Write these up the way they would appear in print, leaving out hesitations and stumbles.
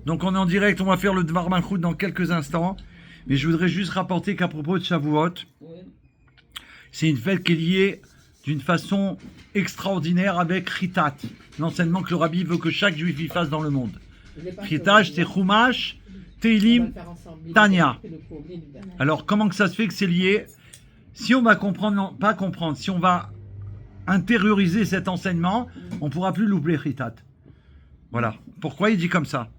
Donc on est en direct, on va faire le Dvar Malchut dans quelques instants. Mais je voudrais juste rapporter qu'à propos de Shavuot, c'est une fête qui est liée d'une façon extraordinaire avec Chitat, l'enseignement que le Rabbi veut que chaque juif y fasse dans le monde. Chitat, c'est Chumash, Teilim, Tanya. Alors comment que ça se fait que c'est lié? Si on va comprendre, non, pas comprendre, si on va intérioriser cet enseignement, on ne pourra plus louper Chitat. Voilà. Pourquoi il dit comme ça?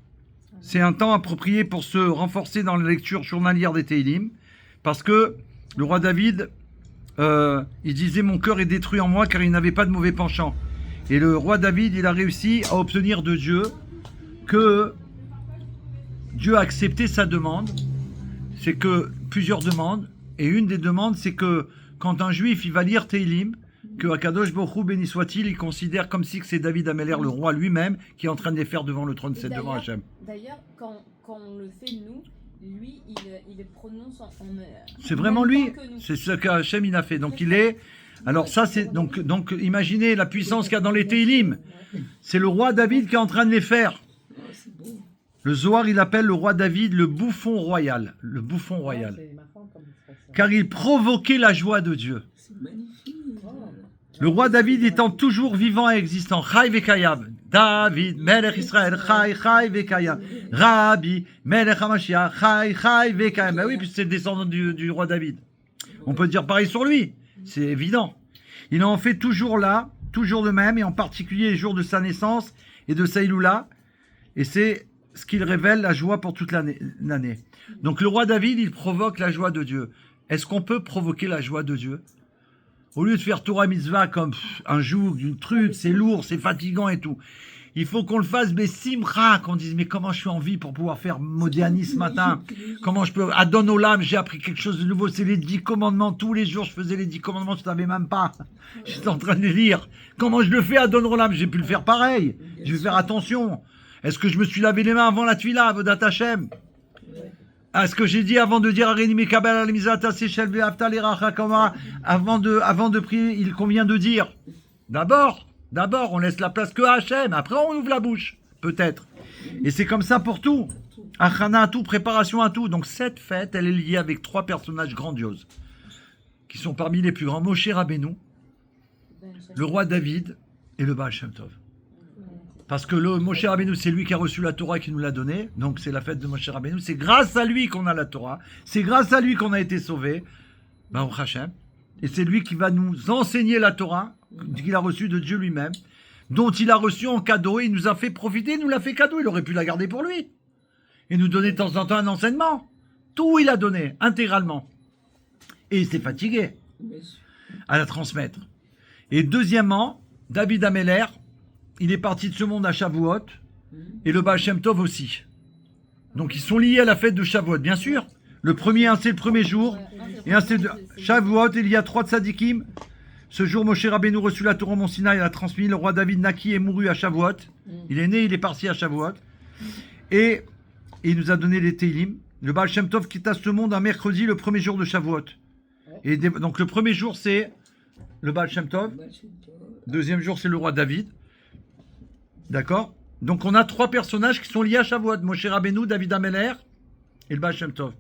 C'est un temps approprié pour se renforcer dans la lecture journalière des Teilim, parce que le roi David, il disait « Mon cœur est détruit en moi car il n'avait pas de mauvais penchant ». Et le roi David, il a réussi à obtenir de Dieu que Dieu a accepté sa demande. C'est que plusieurs demandes, et une des demandes, c'est que quand un juif il va lire Teilim, que Akadosh Baruch Hu, béni soit-il, il considère comme si c'est David Améler, le roi lui-même, qui est en train de les faire devant le trône, c'est devant Hachem. D'ailleurs, quand on le fait nous, lui, il le prononce en c'est vraiment lui, c'est ce qu'Hachem il a fait. Donc il est... Alors ça c'est... Donc imaginez la puissance qu'il y a dans les Teilim. C'est le roi David qui est en train de les faire. Le Zohar, il appelle le roi David le bouffon royal. Le bouffon royal. Car il provoquait la joie de Dieu. Le roi David étant toujours vivant et existant. Chai vekayam. David, Melech Israël, Chai vekayam. Rabbi, Melech HaMashiach, Chai vekayam. Ben oui, puisque c'est le descendant du roi David. On peut dire pareil sur lui. C'est évident. Il en fait toujours là, toujours de même, et en particulier les jours de sa naissance et de sa Iloula. Et c'est ce qu'il révèle la joie pour toute l'année. Donc le roi David, il provoque la joie de Dieu. Est-ce qu'on peut provoquer la joie de Dieu? Au lieu de faire Torah Mitzvah comme un joug, un truc, c'est lourd, c'est fatigant et tout. Il faut qu'on le fasse Bessimcha, qu'on dise mais comment je suis en vie pour pouvoir faire Modiani ce matin? Comment je peux... Adon Olam, j'ai appris quelque chose de nouveau, c'est les 10 commandements. Tous les jours je faisais les 10 commandements, je ne savais même pas. J'étais en train de les lire. Comment je le fais Adon Olam? J'ai pu le faire pareil. Je vais faire attention. Est-ce que je me suis lavé les mains avant la tuila, Avodat Hashem? Est-ce que j'ai dit avant de dire Areni Mekabel Alimizata Sechel Ve'afta Leracha Kama, avant de prier, il convient de dire d'abord, on laisse la place que à Hachem, après on ouvre la bouche, peut-être. Et c'est comme ça pour tout. Achana à tout, préparation à tout. Donc cette fête, elle est liée avec 3 personnages grandioses, qui sont parmi les plus grands. Moshe Rabbeinu, le roi David et le Baal Shem Tov. Parce que le Moshe Rabbeinu, c'est lui qui a reçu la Torah, qui nous l'a donnée. Donc c'est la fête de Moshe Rabbeinu. C'est grâce à lui qu'on a la Torah. C'est grâce à lui qu'on a été sauvés. Baruch Hashem. Et c'est lui qui va nous enseigner la Torah, qu'il a reçue de Dieu lui-même, dont il a reçu en cadeau. Et il nous a fait profiter, il nous l'a fait cadeau. Il aurait pu la garder pour lui. Et nous donner de temps en temps un enseignement. Tout il a donné, intégralement. Et il s'est fatigué à la transmettre. Et deuxièmement, David Améler, il est parti de ce monde à Shavuot, et le Baal Shem Tov aussi. Donc ils sont liés à la fête de Shavuot, bien sûr. Le premier, c'est le premier jour, et un c'est de Shavuot, il y a 3 tzadikim. Ce jour, Moshe Rabbeinu reçut la Torah au Mont Sinaï, il a transmis. Le roi David naquit et mourut à Shavuot. Il est né, il est parti à Shavuot. Et il nous a donné les Teilim. Le Baal Shem Tov quitta ce monde un mercredi, le premier jour de Shavuot. Et donc le premier jour, c'est le Baal Shem Tov. Deuxième jour, c'est le roi David. D'accord? Donc on a 3 personnages qui sont liés à Shavuot. Moshe Rabbeinu, David Améler et le Baal Shem Tov.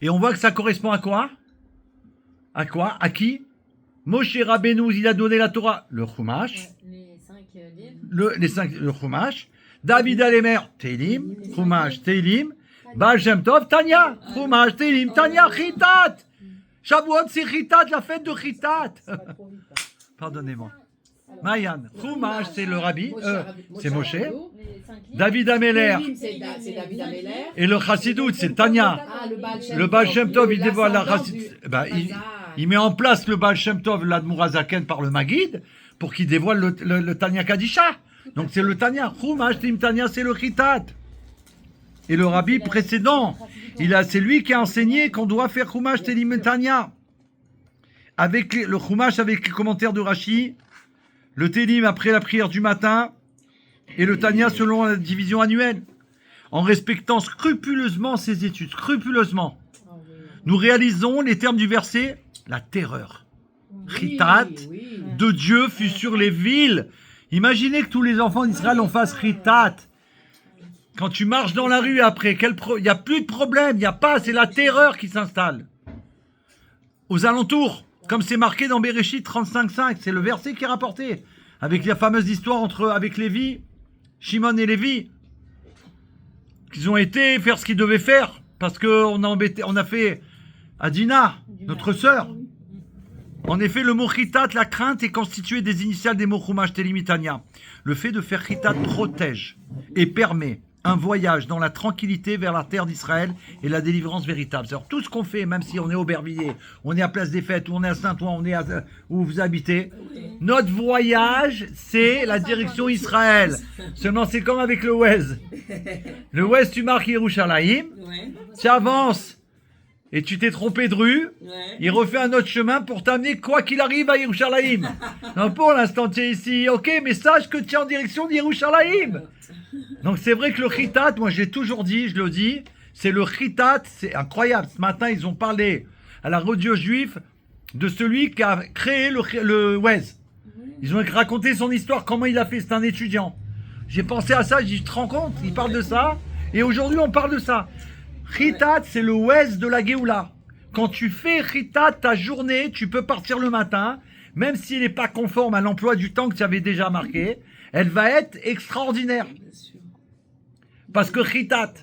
Et on voit que ça correspond à quoi? À quoi? À qui? Moshe Rabbeinu, il a donné la Torah, le Chumash. Les 5 livres. Le Chumash. David Améler, Teilim. Chumash, Teilim. Baal Shem Tov, Tanya. Chumash, Teilim, Tanya, Chitat. Shavuot, c'est Chitat, la fête de Chitat. Pardonnez-moi. Mayan, Chumash, c'est le Rabbi, c'est Moshe. David Améler, et le Chassidut, c'est Tanya. Le Baal Shem Tov, il dévoile la Chassidut. Il met en place le Baal Shem Tov, l'Admour Hazaken, par le Maguid, pour qu'il dévoile le Tanya Kadisha. Donc c'est le Tanya. Chumash, Tim Tanya, c'est le Chitat. Et le Rabbi précédent, c'est lui qui a enseigné qu'on doit faire Chumash, Telim Tanya. Avec le Chumash, avec les commentaires de Rashi, le Télim après la prière du matin, et le Tanya selon la division annuelle, en respectant scrupuleusement ses études, scrupuleusement. Nous réalisons les termes du verset, la terreur. Chitat, de Dieu fut sur les villes. Imaginez que tous les enfants d'Israël en fassent ritat. Quand tu marches dans la rue après, il n'y a plus de problème, il n'y a pas, c'est la terreur qui s'installe. Aux alentours, comme c'est marqué dans Bereshit 35.5, c'est le verset qui est rapporté, avec la fameuse histoire avec Lévi, Shimon et Lévi, qu'ils ont été faire ce qu'ils devaient faire, parce qu'on a fait Adina, notre sœur. En effet, le mot chitat, la crainte, est constitué des initiales des mots chumash telimitania. Le fait de faire chitat protège et permet un voyage dans la tranquillité vers la terre d'Israël et la délivrance véritable. Alors tout ce qu'on fait, même si on est au Aubervilliers, on est à Place des Fêtes, ou on est à Saint-Ouen, on est où vous habitez, notre voyage, c'est la direction Israël. Seulement, c'est comme avec le Waze. Le Waze, tu marques Yerushalayim, tu avances, et tu t'es trompé de rue, il refait un autre chemin pour t'amener quoi qu'il arrive à Yerushalayim. Non, pour l'instant, tu es ici, ok, mais sache que tu es en direction d'Yerushalayim. Donc c'est vrai que le chitat, moi j'ai toujours dit, je le dis, c'est le chitat, c'est incroyable. Ce matin, ils ont parlé à la radio juive de celui qui a créé le Waze. Ils ont raconté son histoire, comment il a fait, c'est un étudiant. J'ai pensé à ça, j'ai dit, tu te rends compte, il parle de ça, et aujourd'hui on parle de ça. Chitat, c'est le Waze de la Géoula. Quand tu fais chitat, ta journée, tu peux partir le matin, même s'il n'est pas conforme à l'emploi du temps que tu avais déjà marqué, elle va être extraordinaire. Parce que chitat,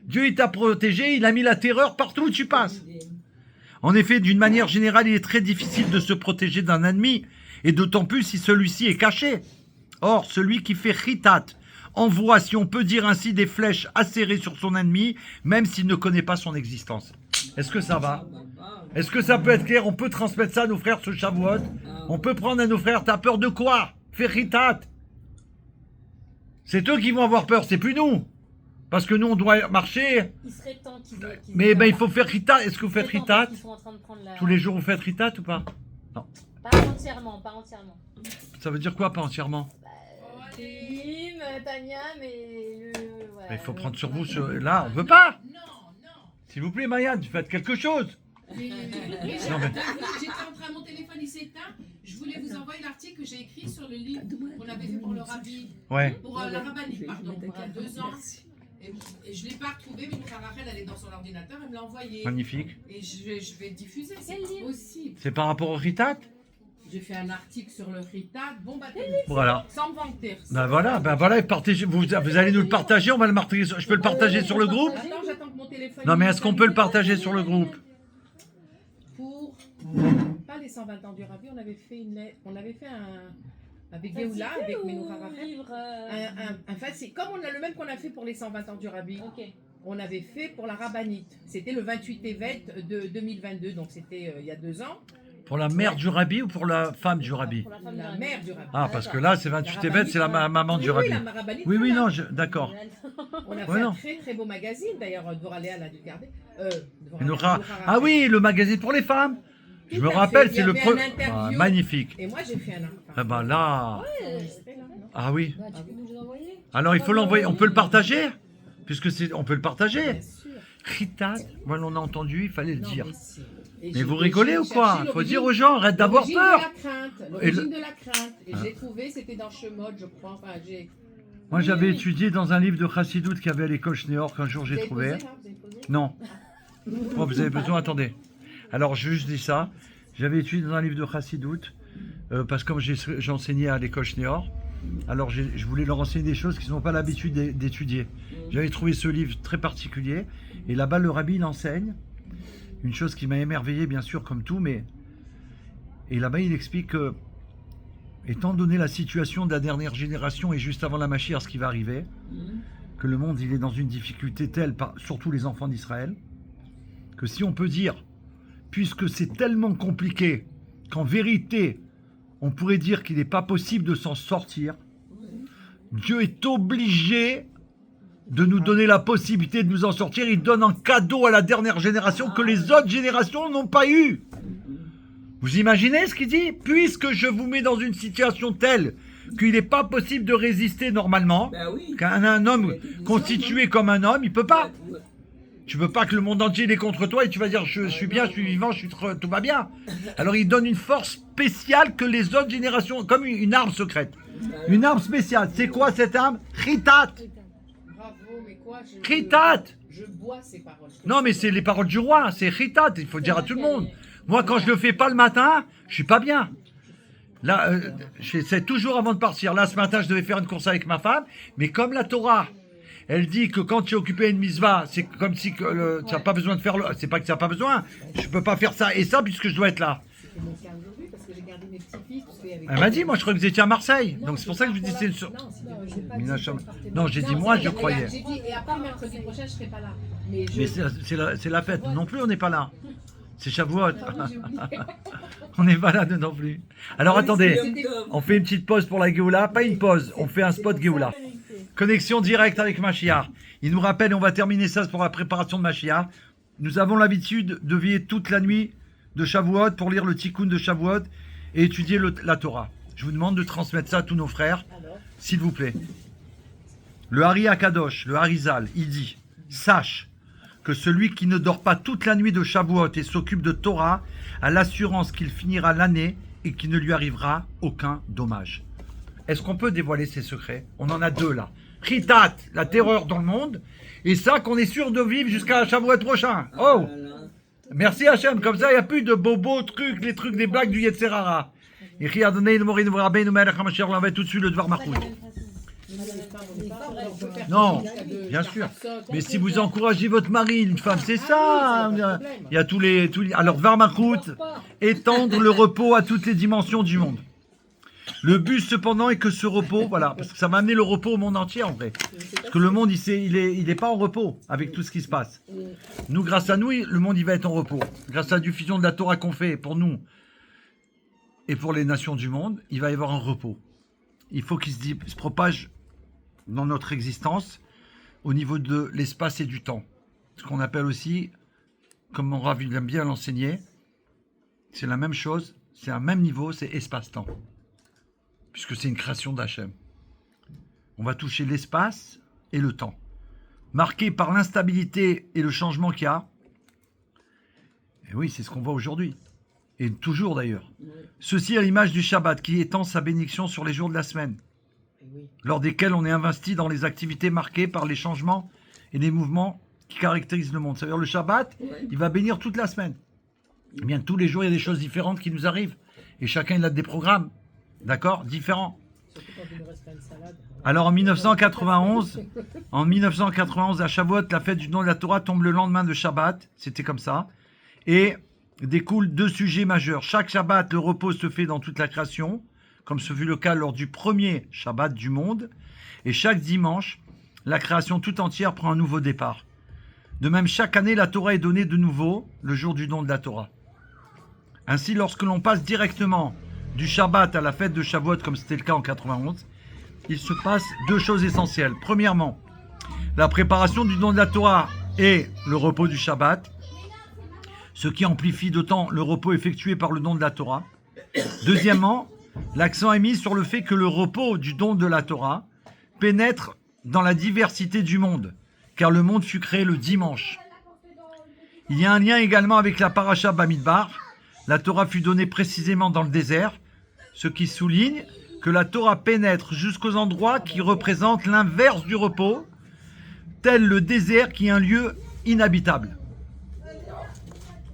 Dieu il t'a protégé, il a mis la terreur partout où tu passes. En effet, d'une manière générale, il est très difficile de se protéger d'un ennemi, et d'autant plus si celui-ci est caché. Or, celui qui fait chitat envoie, si on peut dire ainsi, des flèches acérées sur son ennemi, même s'il ne connaît pas son existence. Est-ce que ça va? Est-ce que ça peut être clair? On peut transmettre ça à nos frères ce Shavuot? On peut prendre à nos frères, t'as peur de quoi? Fais chitat. C'est eux qui vont avoir peur, c'est plus nous. Parce que nous, on doit marcher. Il serait temps Mais il faut faire chitat. Est-ce que vous faites chitat? Tous les jours, vous faites chitat ou pas? Non. Pas entièrement, pas entièrement. Ça veut dire quoi, pas entièrement? Télim, Tania, mais voilà. Mais il faut prendre sur vous. Là, on veut pas. S'il vous plaît, Maya, faites quelque chose. Non, mais... J'étais en train, mon téléphone il s'est éteint. Je voulais vous envoyer l'article que j'ai écrit sur le livre qu'on avait fait pour le rabbi. Ouais. Pour la rabbinite, pardon, il y a 2 ans. Et je ne l'ai pas retrouvé, mais Rachel, elle est dans son ordinateur, elle me l'a envoyé. Magnifique. Et je vais diffuser, c'est possible. C'est par rapport au ritat? J'ai fait un article sur le ritat, bon bah voilà. Sans me vanter. Ben voilà, partagez, vous allez nous le partager, on va le marquer. Je peux le partager sur le groupe? J'attends que mon téléphone... Non, mais est-ce qu'on peut le partager sur le groupe? Pour pas les 120 ans du rabbi, on avait fait avec Géoula, avec Menorah Rachel, un fascicule, comme on a le même qu'on a fait pour les 120 ans du rabbi. Okay. On avait fait pour la rabbinite. C'était le 28 Tevet de 2022, donc c'était il y a 2 ans. Pour la mère du rabbi ou pour la femme du rabbi? Pour la mère du rabbi. Ah, parce que là, c'est 28 Tevet, c'est la maman du rabbi. Oui, non, d'accord. On a fait un très très beau magazine, d'ailleurs, Dvoraléa l'a dû garder. Ah oui, le magazine pour les femmes. Je me rappelle, c'est le premier. Ah, magnifique. Et moi, j'ai fait un Ah ben là. Ah oui. Bah, tu peux nous les envoyer. Alors, il faut l'envoyer. On peut le partager? Puisque on peut le partager. Chitat, voilà, on a entendu, il fallait le dire. Mais vous rigolez ou quoi? Il faut dire aux gens, arrête d'avoir peur. L'origine de la crainte. Et j'ai trouvé, c'était dans Shemot, je crois. Enfin, moi, j'avais étudié dans un livre de Chassidout qu'il y avait à l'école Schneor qu'un jour j'ai trouvé. Non. Oh, vous avez besoin, attendez. Alors, je juste dis ça. J'avais étudié dans un livre de Chassidout, parce que comme j'enseignais à l'école Schneor, alors je voulais leur enseigner des choses qu'ils n'ont pas l'habitude d'étudier. J'avais trouvé ce livre très particulier, et là-bas, le rabbi, il enseigne. Une chose qui m'a émerveillé, bien sûr, comme tout, mais... Et là-bas, il explique que, étant donné la situation de la dernière génération et juste avant la Mashiach, ce qui va arriver, que le monde, il est dans une difficulté telle, surtout les enfants d'Israël, que si on peut dire, puisque c'est tellement compliqué, qu'en vérité, on pourrait dire qu'il n'est pas possible de s'en sortir, Dieu est obligé de nous donner la possibilité de nous en sortir. Il donne un cadeau à la dernière génération que les autres générations n'ont pas eu. Vous imaginez ce qu'il dit? Puisque je vous mets dans une situation telle qu'il n'est pas possible de résister normalement, qu'un homme constitué comme un homme, il ne peut pas. Tu veux pas que le monde entier il est contre toi et tu vas dire je suis bien, je suis vivant, tout va bien. Alors il donne une force spéciale que les autres générations, comme une arme secrète. Une arme spéciale. C'est quoi cette arme? Chitat. Bravo, mais quoi Chitat. Je bois ces paroles. Non mais c'est les paroles du roi, c'est chitat, il faut dire à tout le monde. Moi quand je le fais pas le matin, je suis pas bien. Là, c'est toujours avant de partir. Là ce matin je devais faire une course avec ma femme, mais comme la Torah, elle dit que quand tu es occupé à une mitzvah, c'est comme si tu n'as pas besoin de faire c'est pas que tu n'as pas besoin, je peux pas faire ça et ça puisque je dois être là. C'était mon cas aujourd'hui parce que j'ai gardé mes petits-fils. Elle m'a dit, moi je croyais que vous étiez à Marseille. Donc c'est pour ça que je vous dis c'est une Non, j'ai dit moi je croyais. J'ai dit, et après mercredi prochain je serai pas là. Mais c'est la fête. Non plus on n'est pas là. C'est Shavuot. On n'est pas là non plus. Alors attendez, on fait une petite pause pour la Géoula. Pas une pause, on fait un spot Géoula. Connexion directe avec Mashiach. Il nous rappelle, et on va terminer ça pour la préparation de Mashiach. Nous avons l'habitude de veiller toute la nuit de Shavuot pour lire le Tikkun de Shavuot et étudier la Torah. Je vous demande de transmettre ça à tous nos frères, s'il vous plaît. Le Hari Akadosh, le Harizal, il dit, sache que celui qui ne dort pas toute la nuit de Shavuot et s'occupe de Torah a l'assurance qu'il finira l'année et qu'il ne lui arrivera aucun dommage. Est-ce qu'on peut dévoiler ces secrets? On en a deux là. Chitat, la terreur dans le monde, et ça qu'on est sûr de vivre jusqu'à Shavuot prochain. Oh, merci Hachem, comme ça il n'y a plus de bobos trucs, les trucs, des blagues du Yetzerara. Et qui a donné le Morin Rabbe, nous Melech HaMashiach, on l'avait tout de suite le Dvar Malchut. Non, bien sûr. Mais si vous encouragez votre mari, une femme, c'est ça. Il y a tous les. Alors Dvar Malchut, étendre le repos à toutes les dimensions du monde. Le but cependant est que ce repos, voilà, parce que ça va amener le repos au monde entier en vrai. Parce que le monde, il est pas en repos avec tout ce qui se passe. Nous, grâce à nous, le monde, il va être en repos. Grâce à la diffusion de la Torah qu'on fait pour nous et pour les nations du monde, il va y avoir un repos. Il faut qu'il se propage dans notre existence au niveau de l'espace et du temps. Ce qu'on appelle aussi, comme mon Rav aime bien l'enseigner, c'est la même chose, c'est un même niveau, c'est espace-temps. Puisque c'est une création d'Hachem. On va toucher l'espace et le temps. Marqué par l'instabilité et le changement qu'il y a. Et oui, c'est ce qu'on voit aujourd'hui. Et toujours d'ailleurs. Ceci à l'image du Shabbat qui étend sa bénédiction sur les jours de la semaine. Lors desquels on est investi dans les activités marquées par les changements et les mouvements qui caractérisent le monde. C'est-à-dire le Shabbat, il va bénir toute la semaine. Eh bien, tous les jours, il y a des choses différentes qui nous arrivent. Et chacun, il a des programmes. D'accord? Différent. Alors en 1991, à Shavuot, la fête du don de la Torah tombe le lendemain de Shabbat. C'était comme ça. Et découlent deux sujets majeurs. Chaque Shabbat, le repos se fait dans toute la création, comme ce fut le cas lors du premier Shabbat du monde. Et chaque dimanche, la création tout entière prend un nouveau départ. De même, chaque année, la Torah est donnée de nouveau le jour du don de la Torah. Ainsi, lorsque l'on passe directement du Shabbat à la fête de Shavuot, comme c'était le cas en 91, il se passe deux choses essentielles. Premièrement, la préparation du don de la Torah et le repos du Shabbat, ce qui amplifie d'autant le repos effectué par le don de la Torah. Deuxièmement, l'accent est mis sur le fait que le repos du don de la Torah pénètre dans la diversité du monde, car le monde fut créé le dimanche. Il y a un lien également avec la paracha Bamidbar. La Torah fut donnée précisément dans le désert, ce qui souligne que la Torah pénètre jusqu'aux endroits qui représentent l'inverse du repos, tel le désert qui est un lieu inhabitable.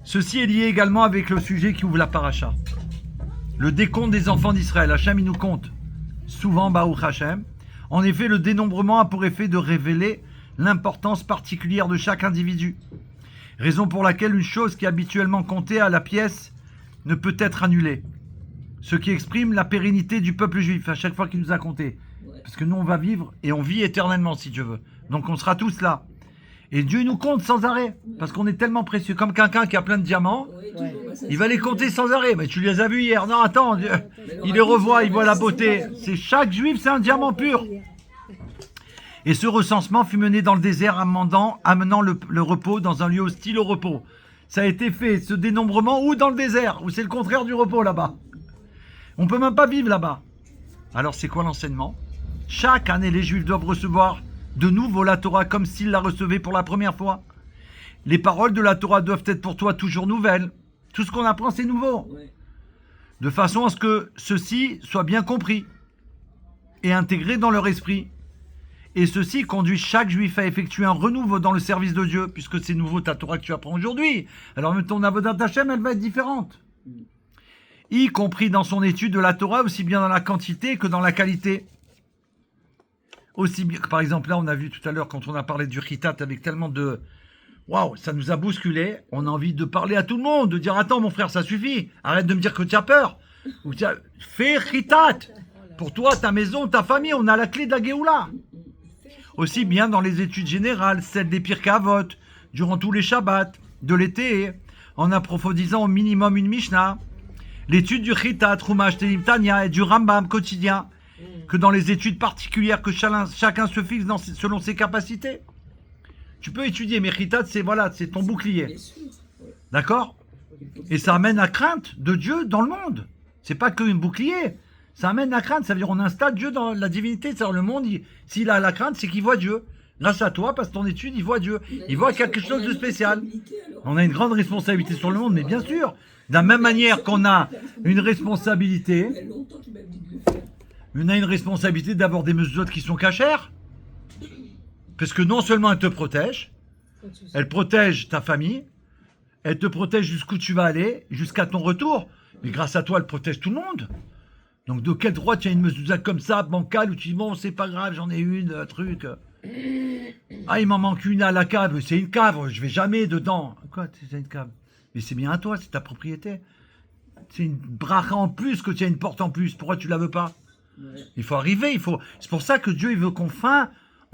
Ceci est lié également avec le sujet qui ouvre la paracha. Le décompte des enfants d'Israël. Hachem, il nous compte souvent, Baruch Hachem. En effet, le dénombrement a pour effet de révéler l'importance particulière de chaque individu. Raison pour laquelle une chose qui est habituellement comptée à la pièce ne peut être annulée. Ce qui exprime la pérennité du peuple juif à chaque fois qu'il nous a compté. Parce que nous, on va vivre et on vit éternellement, si Dieu veut. Donc, on sera tous là. Et Dieu nous compte sans arrêt. Parce qu'on est tellement précieux. Comme quelqu'un qui a plein de diamants, il va les compter sans arrêt. Mais tu les as vus hier. Non, attends. Il les revoit, il voit la beauté. C'est chaque juif, c'est un diamant pur. Et ce recensement fut mené dans le désert, amenant le repos dans un lieu hostile au repos. Ça a été fait, ce dénombrement, ou dans le désert, où c'est le contraire du repos là-bas. On ne peut même pas vivre là-bas. Alors c'est quoi l'enseignement? Chaque année, les Juifs doivent recevoir de nouveau la Torah comme s'ils la recevaient pour la première fois. Les paroles de la Torah doivent être pour toi toujours nouvelles. Tout ce qu'on apprend, c'est nouveau. De façon à ce que ceci soit bien compris et intégré dans leur esprit. Et ceci conduit chaque juif à effectuer un renouveau dans le service de Dieu, puisque c'est nouveau ta Torah que tu apprends aujourd'hui. Alors même ton avodat Hashem, elle va être différente. Y compris dans son étude de la Torah, aussi bien dans la quantité que dans la qualité. Aussi bien, par exemple, là, on a vu tout à l'heure, quand on a parlé du chitat avec tellement de... Waouh, ça nous a bousculé. On a envie de parler à tout le monde, de dire, attends, mon frère, ça suffit. Arrête de me dire que tu as peur. Ou fais chitat. Pour toi, ta maison, ta famille, on a la clé de la Géoula. Aussi bien dans les études générales, celles des Pirkei Avot, durant tous les Shabbats, de l'été, en approfondissant au minimum une Mishnah, l'étude du Chitat, Chumash, Tehillim, Tanya et du Rambam quotidien, que dans les études particulières que chacun se fixe selon ses capacités. Tu peux étudier, mais Chitat, c'est ton bouclier. D'accord? Et ça amène à crainte de Dieu dans le monde. C'est pas qu'un bouclier. Ça amène la crainte, ça veut dire on installe Dieu dans la divinité. C'est-à-dire le monde, s'il a la crainte, c'est qu'il voit Dieu. Grâce à toi, parce que ton étude, il voit Dieu. Il voit quelque chose de spécial. On a une grande responsabilité sur le monde, mais bien sûr, de la même manière qu'on a une responsabilité, on a une responsabilité d'avoir des mesures qui sont cachères. Parce que non seulement elle te protège, elle protège ta famille, elle te protège jusqu'où tu vas aller, jusqu'à ton retour, mais grâce à toi, elle protège tout le monde. Donc de quel droit tu as une mezouza comme ça, bancale, où tu dis bon c'est pas grave, j'en ai une, un truc. Ah il m'en manque une à la cave, c'est une cave, je vais jamais dedans. Quoi, c'est une cave? Mais c'est bien à toi, c'est ta propriété. C'est une bracha en plus que tu as une porte en plus, pourquoi tu la veux pas? Il faut arriver, c'est pour ça que Dieu il veut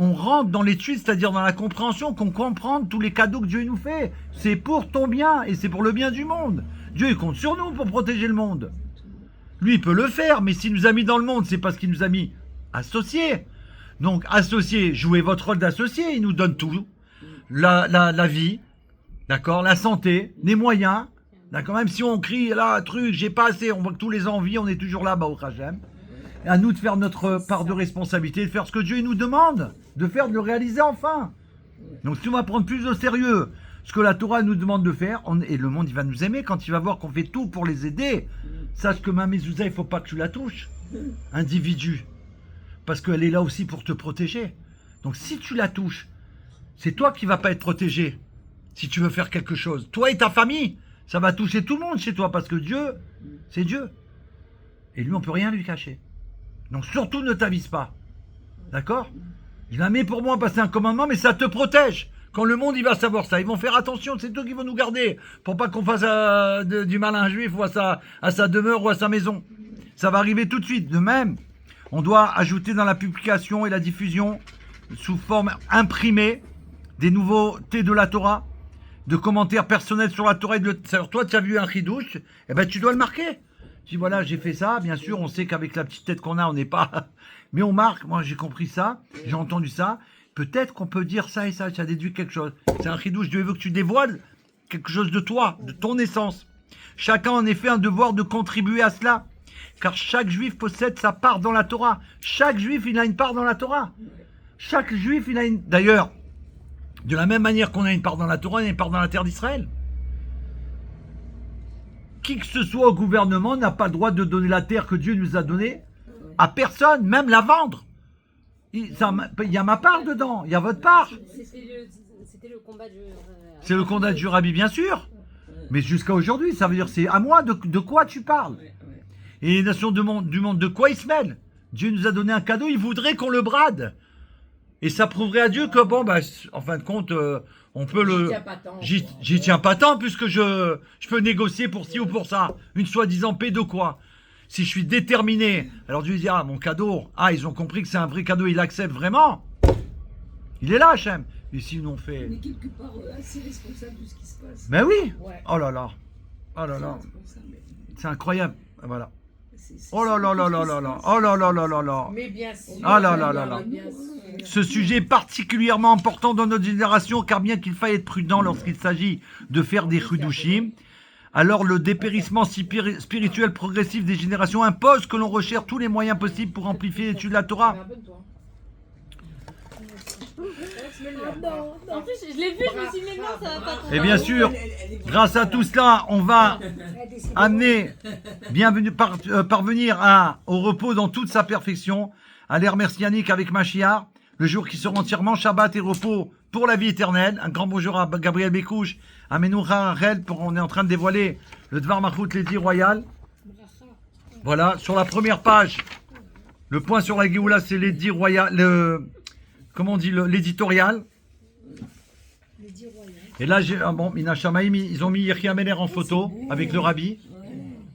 on rentre dans l'étude, c'est-à-dire dans la compréhension, qu'on comprenne tous les cadeaux que Dieu nous fait. C'est pour ton bien et c'est pour le bien du monde. Dieu il compte sur nous pour protéger le monde. Lui, il peut le faire, mais s'il nous a mis dans le monde, c'est parce qu'il nous a mis associés. Donc, associés, jouez votre rôle d'associé, il nous donne tout. La vie, d'accord, la santé, les moyens, d'accord, même si on crie, là, truc, j'ai pas assez, on voit que tous les envies, on est toujours là-bas au Hachem. Et à nous de faire notre part de responsabilité, de faire ce que Dieu nous demande, de faire, de le réaliser enfin. Donc, si on va prendre plus au sérieux ce que la Torah nous demande de faire, et le monde, il va nous aimer quand il va voir qu'on fait tout pour les aider. Sache que ma mezouza, il ne faut pas que tu la touches, individu. Parce qu'elle est là aussi pour te protéger. Donc si tu la touches, c'est toi qui ne vas pas être protégé. Si tu veux faire quelque chose. Toi et ta famille, ça va toucher tout le monde chez toi. Parce que Dieu, c'est Dieu. Et lui, on ne peut rien lui cacher. Donc surtout ne t'avise pas. D'accord? Il a mis pour moi passer un commandement, mais ça te protège. Quand le monde il va savoir ça, ils vont faire attention, c'est eux qui vont nous garder, pour pas qu'on fasse du mal à un juif ou à sa demeure ou à sa maison. Ça va arriver tout de suite. De même, on doit ajouter dans la publication et la diffusion, sous forme imprimée, des nouveautés de la Torah, de commentaires personnels sur la Torah. Toi, tu as vu un chidouche, eh ben, tu dois le marquer. Tu dis, voilà, j'ai fait ça, bien sûr, on sait qu'avec la petite tête qu'on a, on n'est pas... Mais on marque, moi j'ai compris ça, j'ai entendu ça. Peut-être qu'on peut dire ça et ça, tu as déduit quelque chose. C'est un chidouche, Dieu veut que tu dévoiles quelque chose de toi, de ton essence. Chacun en effet a un devoir de contribuer à cela. Car chaque juif possède sa part dans la Torah. Chaque juif, il a une part dans la Torah. Chaque juif, il a une... D'ailleurs, de la même manière qu'on a une part dans la Torah, on a une part dans la terre d'Israël. Qui que ce soit au gouvernement n'a pas le droit de donner la terre que Dieu nous a donnée à personne, même la vendre. Il y a ma part dedans, il y a votre part. C'était le combat du... C'est le combat du Rabbi, bien sûr. Mais jusqu'à aujourd'hui, ça veut dire, c'est à moi de quoi tu parles. Et les nations du monde, de quoi ils se mêlent? Dieu nous a donné un cadeau, il voudrait qu'on le brade. Et ça prouverait à Dieu que, bon, bah, en fin de compte, on peut le... J'y tiens pas tant, puisque je peux négocier pour ci ou pour ça. Une soi-disant paix de quoi? Si je suis déterminé, alors Dieu dit, ah, mon cadeau, ah, ils ont compris que c'est un vrai cadeau, ils l'acceptent vraiment. Il est là, Hachem. Et si nous on fait... On est quelque part assez responsable de ce qui se passe. Mais oui. Ouais. Oh là là. Oh là là. C'est incroyable. Voilà. C'est Oh là là là là là là. Oh là là là là là. Mais bien sûr. Ah là là là là. Bien sûr. Ce sujet est particulièrement important dans notre génération, car bien qu'il faille être prudent lorsqu'il s'agit de faire des chidushim, alors le dépérissement spirituel progressif des générations impose que l'on recherche tous les moyens possibles pour amplifier l'étude de la Torah. Abonne-toi. En plus, je l'ai vu, je me suis dit, mais non, ça va pas tomber. Et bien sûr, grâce à tout cela, on va amener, parvenir au repos dans toute sa perfection, à l'ère messianique avec Mashiach, le jour qui sera entièrement Shabbat et repos pour la vie éternelle. Un grand bonjour à Gabriel Bécouche, à Menoucha Rachel, on est en train de dévoiler le Dvar Malchut Ledi Royal. Voilà, sur la première page, le point sur la Géoula, c'est Ledi Royal, l'éditorial. Et là, Mina Shamaïm, ils ont mis Yechia Meler en photo avec le rabbi.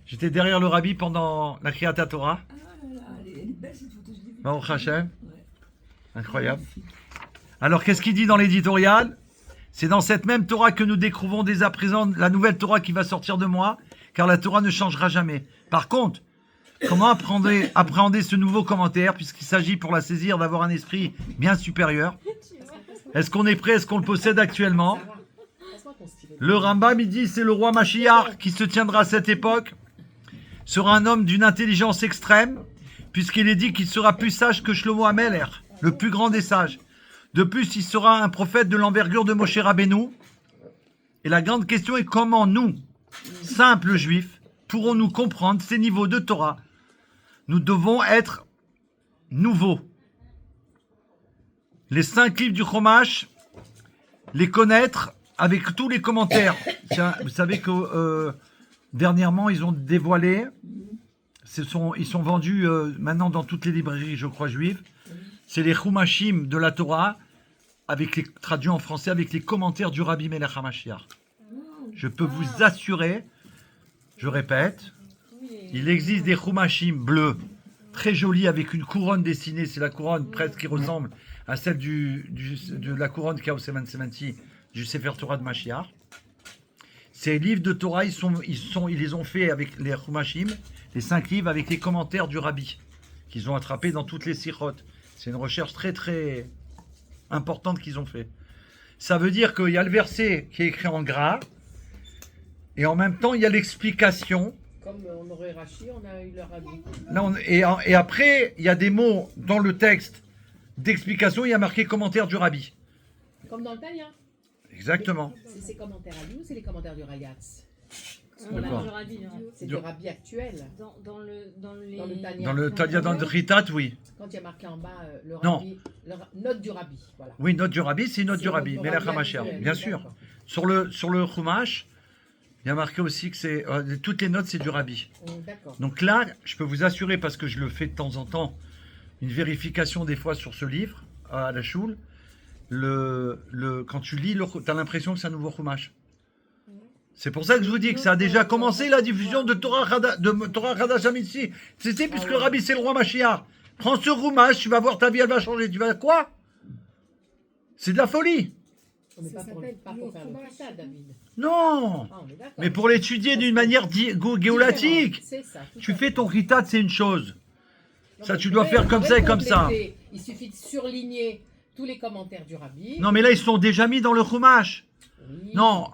J'étais derrière le rabbi pendant la Kriyat Torah. Elle est belle cette photo, je l'ai vue. Baruch Hashem. Incroyable. Alors, qu'est-ce qu'il dit dans l'éditorial? C'est dans cette même Torah que nous découvrons dès à présent la nouvelle Torah qui va sortir de moi, car la Torah ne changera jamais. Par contre, comment appréhender ce nouveau commentaire, puisqu'il s'agit pour la saisir d'avoir un esprit bien supérieur? Est-ce qu'on est prêt? Est-ce qu'on le possède actuellement? Le Rambam, il dit, c'est le roi Mashiach qui se tiendra à cette époque, sera un homme d'une intelligence extrême, puisqu'il est dit qu'il sera plus sage que Shlomo Ameler, le plus grand des sages. De plus, il sera un prophète de l'envergure de Moshe Rabbeinu. Et la grande question est comment nous, simples juifs, pourrons-nous comprendre ces niveaux de Torah? Nous devons être nouveaux. Les 5 livres du Chumash, les connaître avec tous les commentaires. Vous savez que dernièrement, ils ont dévoilé, ils sont vendus maintenant dans toutes les librairies, je crois, juives. C'est les Chumashim de la Torah, traduits en français avec les commentaires du Rabbi Melech HaMashiach. Je peux vous assurer, je répète, il existe des Chumashim bleus, très jolis, avec une couronne dessinée. C'est la couronne presque qui ressemble à celle de la couronne qu'il y a au Seman Semanti du Sefer Torah de Mashiach. Ces livres de Torah, ils les ont fait avec les Chumashim, les 5 livres avec les commentaires du Rabbi, qu'ils ont attrapés dans toutes les sikhot. C'est une recherche très très importante qu'ils ont fait. Ça veut dire qu'il y a le verset qui est écrit en gras, et en même temps il y a l'explication. Comme on aurait Rachi, on a eu le Rabbi. Là, et après, il y a des mots dans le texte d'explication, il y a marqué commentaire du Rabbi. Comme dans le Tanya. Exactement. C'est ces commentaires à nous, c'est les commentaires du Rayatz. D'accord. C'est du Rabbi actuel. Dans le Tanya. Dans le Tanya, dans le Ritat, oui. Quand il y a marqué en bas le Non. Rabbi, note du Rabbi. Voilà. Oui, note du Rabbi, c'est une note du Rabbi. Melech HaMashiach, bien sûr. Sur le Chumash, il y a marqué aussi que c'est toutes les notes, c'est du Rabbi. D'accord. Donc là, je peux vous assurer, parce que je le fais de temps en temps, une vérification des fois sur ce livre, à la choule, quand tu lis, tu as l'impression que c'est un nouveau Chumash. C'est pour ça que je vous dis que ça a déjà commencé la diffusion de Torah Chadash Amitzi. C'est puisque le Rabbi c'est le roi Mashiach. Prends ce Chumash, tu vas voir ta vie, elle va changer. Tu vas quoi? C'est de la folie. Mais pas pour faire le Rita, David. Non, mais pour l'étudier d'une manière géolatique. C'est ça. Tu fais ton Ritat, c'est une chose. Ça, tu dois faire comme ça et comme ça. Il suffit de surligner tous les commentaires du Rabbi. Non, mais là, ils sont déjà mis dans le Chumash. Oui. Non,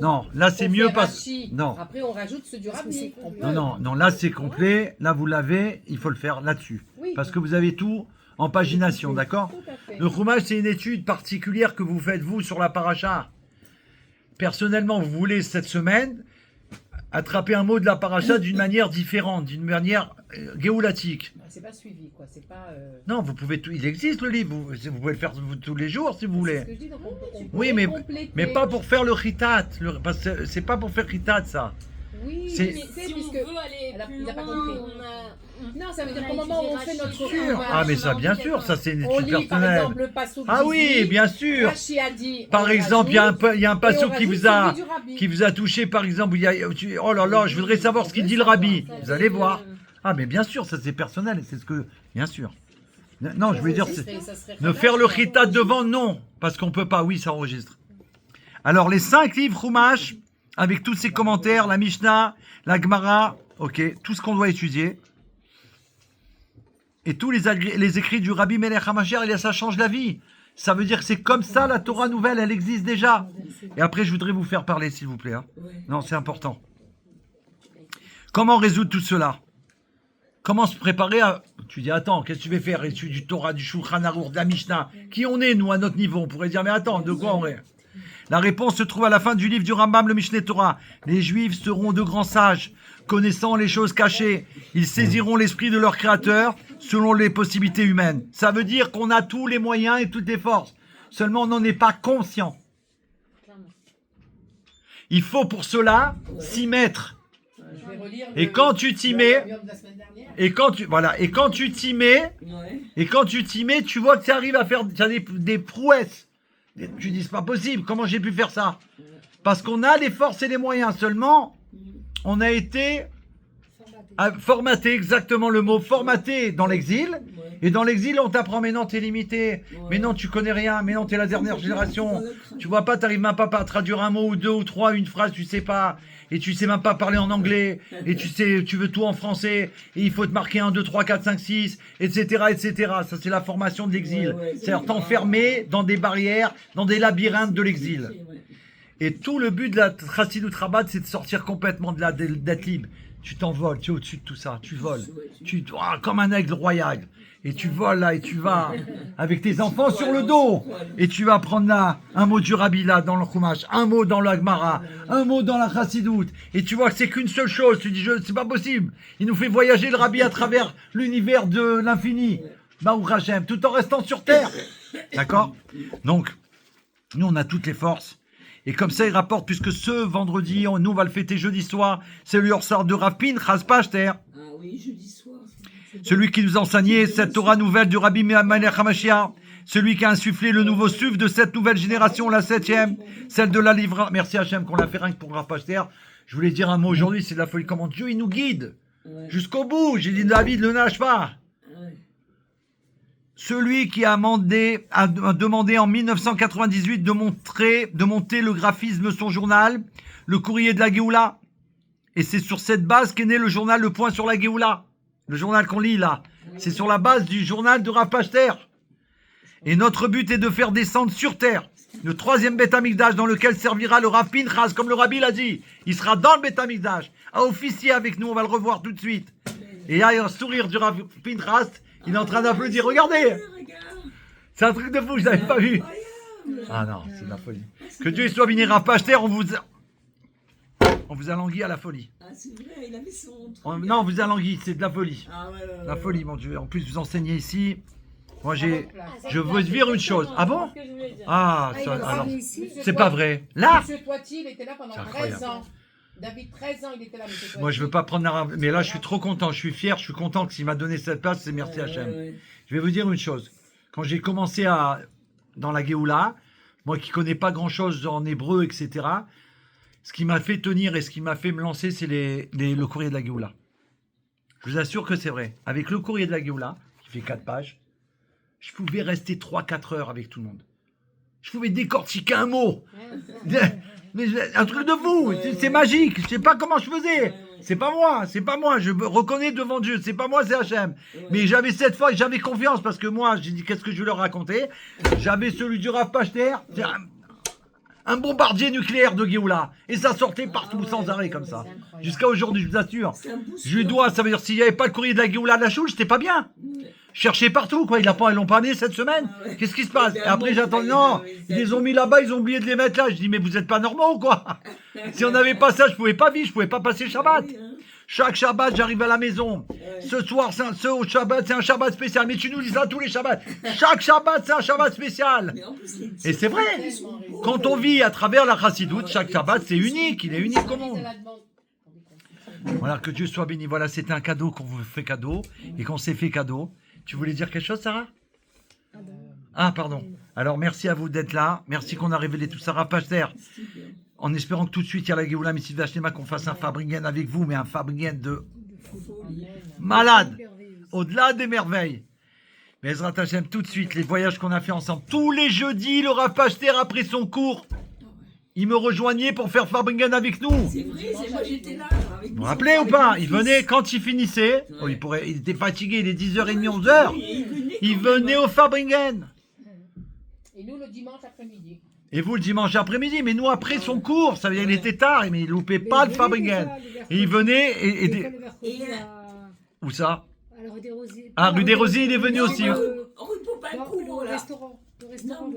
non, là c'est mieux parce non. Après on rajoute ceux du Rabbi. Non, là c'est complet. Là vous l'avez, il faut le faire là-dessus. Oui. Parce que vous avez tout en pagination, d'accord? Le Chumash, c'est une étude particulière que vous faites vous sur la paracha. Personnellement, vous voulez cette semaine attraper un mot de la paracha d'une manière différente, d'une manière géolatique. C'est pas suivi, quoi. C'est pas. Non, vous pouvez il existe le livre. Vous pouvez le faire tous les jours si vous voulez. C'est ce que je dis, donc Oui, mais pas pour faire le Ritat. Parce que c'est pas pour faire Ritat, ça. Oui, mais si on veut aller plus loin, non, ça veut dire qu'au moment où on fait notre sûr. Ah, mais ça, bien sûr, ça c'est une on étude lit par personnelle. exemple le Passouk. Ah oui, bien sûr. Rachi a dit, Par exemple, il y a un passouk qui vous a a touché, par exemple. Oh là là, je voudrais savoir ce qu'il dit le Rabbi. Vous allez voir. Ah, mais bien sûr, ça c'est personnel. C'est ce que. Bien sûr. Non, je veux dire, ne faire le Ritat devant, non. Parce qu'on peut pas. Oui, ça enregistre. Alors, les 5 livres Chumash, avec tous ces commentaires, la Mishnah, la Gemara, ok, tout ce qu'on doit étudier. Et tous les écrits du Rabbi Melech HaMashiach, ça change la vie. Ça veut dire que c'est comme ça, la Torah nouvelle, elle existe déjà. Et après, je voudrais vous faire parler, s'il vous plaît. Hein. Non, c'est important. Comment résoudre tout cela? Comment se préparer Tu dis, attends, qu'est-ce que tu veux faire? Étude du Torah, du Shulchan Aruch, de la Mishnah. Qui on est, nous, à notre niveau? On pourrait dire, mais attends, de quoi on est? La réponse se trouve à la fin du livre du Rambam, le Mishneh Torah. Les Juifs seront de grands sages, connaissant les choses cachées. Ils saisiront l'esprit de leur Créateur selon les possibilités humaines. Ça veut dire qu'on a tous les moyens et toutes les forces. Seulement, on n'en est pas conscient. Il faut pour cela s'y mettre. Je vais relire Et quand tu t'y mets, de la semaine dernière. et quand tu t'y mets, Ouais. tu vois que tu arrives à faire des prouesses. Tu dis, c'est pas possible, comment j'ai pu faire ça? Parce qu'on a les forces et les moyens, seulement on a été formaté, exactement le mot, formaté dans l'exil. Ouais. Et dans l'exil, on t'apprend, mais non, t'es limité, mais non, tu connais rien, mais non, t'es la dernière génération. Tu vois pas, t'arrives même pas à traduire un mot ou deux ou trois, une phrase, tu sais pas. Et tu sais même pas parler en anglais. Et tu veux tout en français. Et il faut te marquer 1, 2, 3, 4, 5, 6, etc., etc. Ça, c'est la formation de l'exil. Ouais, C'est-à-dire t'enfermer dans des barrières, dans des labyrinthes de l'exil. Ouais. Et tout le but de la Chassidut Rabat, c'est de sortir complètement de là, d'être libre. Tu t'envoles, tu es au-dessus de tout ça, tu voles. Comme un aigle royal. Et tu voles là, et tu vas avec tes enfants sur le dos. Et tu vas prendre là un mot du Rabbi là dans le Chumash, un mot dans la Gemara, un mot dans la Chassidut. Et tu vois que c'est qu'une seule chose. Tu dis, c'est pas possible. Il nous fait voyager le Rabbi à travers l'univers de l'infini. Baruch Hashem, tout en restant sur terre. D'accord? Donc, nous, on a toutes les forces. Et comme ça, il rapporte, puisque ce vendredi, nous, on va le fêter jeudi soir, c'est le Yorsar de Rav Pinchas Pachter, Ah oui, jeudi soir. celui qui nous a enseigné cette Torah nouvelle du Rabbi Melech HaMashiach, celui qui a insufflé le nouveau suf de cette nouvelle génération, la 7e, celle de la livre. Merci Hachem qu'on l'a fait rien que pour Rav Pachter. Je voulais dire un mot aujourd'hui, c'est de la folie. Comment Dieu, il nous guide Ouais. jusqu'au bout. J'ai dit, David, ne lâche pas. Ouais. Celui qui a demandé en 1998 de monter le graphisme de son journal, le courrier de la Géoula. Et c'est sur cette base qu'est né le journal Le Point sur la Géoula. Le journal qu'on lit là. C'est sur la base du journal de Rav Pachter. Et notre but est de faire descendre sur terre le 3e Beth Amikdash dans lequel servira le Rav Pinchas, comme le Rabbi l'a dit. Il sera dans le Beth Amikdash, à officier avec nous, on va le revoir tout de suite. Et il y a un sourire du Rav Pinchas, il est en train d'applaudir. Regardez! Regarde. C'est un truc de fou, je n'avais pas vu. Incroyable. Ah non, c'est de la folie. Que Dieu soit béni, Rav Pachter, on vous a langui à la folie. Ah, c'est vrai, il avait son truc. Non, on vous a langui, c'est de la folie. Ah ouais, ouais, La ouais. folie, mon Dieu. En plus, vous enseignez ici. Moi, À j'ai. votre place. Je veux dire une chose. Ah bon? C'est ce que je voulais dire. Ah, il ça, va alors. ramener ici. C'est pas vrai. Là? Monsieur Toiti, il était là pendant C'est 13 incroyable. ans. David, 13 ans, il était là, monsieur Toiti. Moi, je veux pas prendre la. Mais là, je suis trop content. Je suis fier. Je suis content que s'il m'a donné cette place, c'est merci Hachem. Ouais. Je vais vous dire une chose. Quand j'ai commencé dans la Géoula, moi qui connais pas grand-chose en hébreu, etc., ce qui m'a fait tenir et ce qui m'a fait me lancer, c'est le courrier de la Géoula. Je vous assure que c'est vrai. Avec le courrier de la Géoula, qui fait 4 pages, je pouvais rester 3-4 heures avec tout le monde. Je pouvais décortiquer un mot. Mais un truc de fou. C'est magique. Je sais pas comment je faisais. C'est pas moi. Je me reconnais devant Dieu. C'est pas moi, c'est Hachem. Mais j'avais cette fois, j'avais confiance parce que moi, j'ai dit qu'est-ce que je vais leur raconter. J'avais celui du Rav Pachter, c'est un bombardier nucléaire de Géoula. Et ça sortait partout sans arrêt comme ça. Jusqu'à aujourd'hui, je vous assure. C'est un booster. Je lui dois, ça veut dire s'il n'y avait pas le courrier de la Géoula de la Choule, j'étais pas bien. Ouais. Je cherchais partout, quoi. Ils l'ont pas amené cette semaine. Ah ouais. Qu'est-ce qui se passe? Et C'est un après, bon j'attends. courrier, Non, oui, ils les ont mis là-bas, ils ont oublié de les mettre là. Je dis, mais vous êtes pas normaux ou quoi? Si on n'avait pas ça, je pouvais pas vivre, je pouvais pas passer le Shabbat. Oui, hein. Chaque Shabbat, j'arrive à la maison. Ouais. Ce soir, ce Shabbat, c'est un Shabbat spécial. Mais tu nous dis ça tous les Shabbats. Chaque Shabbat, c'est un Shabbat spécial. Mais en plus, les Et titres, c'est vrai. ils sont beaux. Quand on vit à travers la Chassidoute, chaque Shabbat, c'est unique. Il est unique au monde. Voilà, que Dieu soit béni. Voilà, c'était un cadeau qu'on vous fait cadeau et qu'on s'est fait cadeau. Tu voulais dire quelque chose, Sarah? Ah, pardon. Alors, merci à vous d'être là. Merci qu'on a révélé tout ça. Rav Pachter, C'est bien. en espérant que tout de suite, il y a la Géoula, mais si Vachnema, qu'on fasse un Fabringen avec vous, mais un Fabringen de Folie. malade, au-delà des merveilles. Mais Ezrat Hashem, tout de suite, les voyages qu'on a fait ensemble. Tous les jeudis, le Rav Pachter, après son cours, il me rejoignait pour faire Fabringen avec nous. C'est vrai, c'est moi j'étais là. Avec Vous vous rappelez ou pas? Il venait quand il finissait. Oh, il était fatigué, il est 10h30, 11h. Il venait au Fabringen. Et nous, le dimanche après-midi. Et vous le dimanche après-midi. Mais nous, après son cours, ça veut dire qu'il était tard, mais il loupait pas le Fabringen. Et il venait. Où ça? rue des Rosiers. Ah, rue des Rosiers, il est venu aussi. Rue Au Popincourt, là. restaurant. Le restaurant.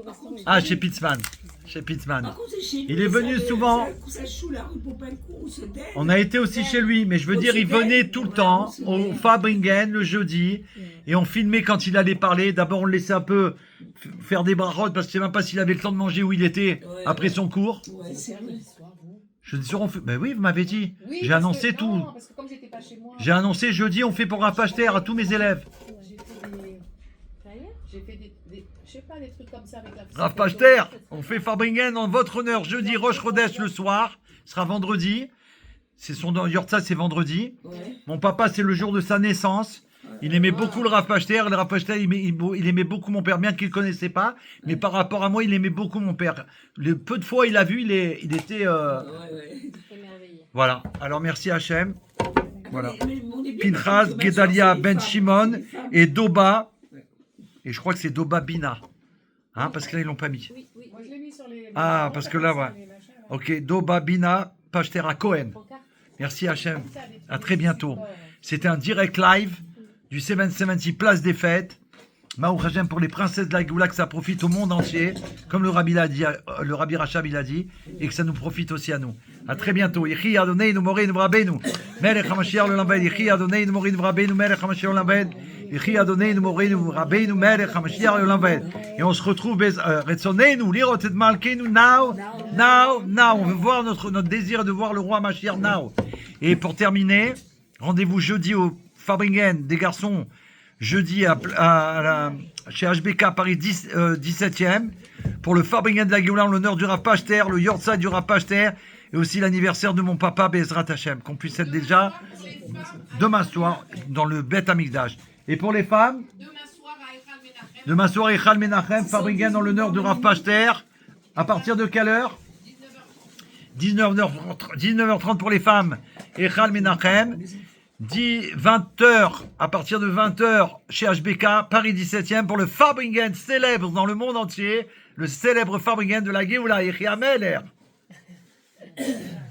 Ah, chez Pitzman. Chez Pitzman. Par contre, c'est chez lui. Il est venu souvent. Ça joue la rue Popincourt, ce dé. On a été aussi chez lui, mais je veux dire, il venait tout le temps au Fabringen le jeudi et on filmait quand il allait parler. D'abord, on le laissait un peu faire des brarottes parce que je sais même pas s'il avait le temps de manger où il était Ouais, après son cours. Ouais, c'est vrai. Je dis, on fait... Ben oui, vous m'avez dit. Oui, J'ai parce annoncé que- tout. non, parce que comme j'étais pas chez moi, J'ai annoncé jeudi, on fait pour un pacheter à tous mes élèves. j'ai fait des, je sais pas, des trucs comme ça avec la Raph Pachter, on fait Fabringen en votre honneur jeudi, Roche Rodèche le soir, ce sera vendredi. C'est son Yortza, c'est vendredi. Ouais. Mon papa, c'est le jour de sa naissance. Il aimait beaucoup le Rav Pachter. Le Rav Pachter, il aimait beaucoup mon père, bien qu'il ne connaissait pas. Mais par rapport à moi, il aimait beaucoup mon père. Le peu de fois il l'a vu, il était... Ouais, ouais. Émerveillé. Voilà. Alors, merci Hachem. Voilà. Mais on est bien Pinchas, d'accord que Gedalia, c'est les Ben femmes, Shimon c'est les femmes. et Doba. Et je crois que c'est Doba Bina. Hein, parce que là, ils l'ont pas mis. Oui, oui. Moi, je l'ai mis sur les. Ah, parce que là, ouais. Ok, Doba Bina, Pachter à Cohen. Pancarte. Merci Hachem. À très bientôt. C'était un direct live du 770 Place des Fêtes. Maou Hachem pour les princesses de la Géoula, que ça profite au monde entier, comme le Rabbi Rachab il a dit, et que ça nous profite aussi à nous. À très bientôt. Yechi Adonai nu Moreinu Rabbeinu. Melech HaMashiach le Lambed. Yechi Adonai nu Moreinu Rabbeinu. Melech HaMashiach le Lambed. Yechi Adonai nu Moreinu Rabbeinu. Melech HaMashiach le Lambed. Et on se retrouve Retzoneinu lirot et Malkeinu now. On veut voir notre désir de voir le roi Mashiach now. Et pour terminer, rendez-vous jeudi au Fabringen des garçons. Jeudi chez HBK Paris 17e pour le Fabringen de la Géoula en l'honneur du Rav Pachter, le Yortzeit du Rav Pachter et aussi l'anniversaire de mon papa Bezrat Hashem, qu'on puisse être déjà demain soir dans le Bet Amikdash. Et pour les femmes, demain soir Echal Menachem, Fabringen en l'honneur du Rav Pachter, à partir de quelle heure 19h30 pour les femmes, Echal Menachem. 20h, à partir de 20h, chez HBK, Paris 17e, pour le Fabringen célèbre dans le monde entier, le célèbre Fabringen de la Géoula, Yechi Ameler.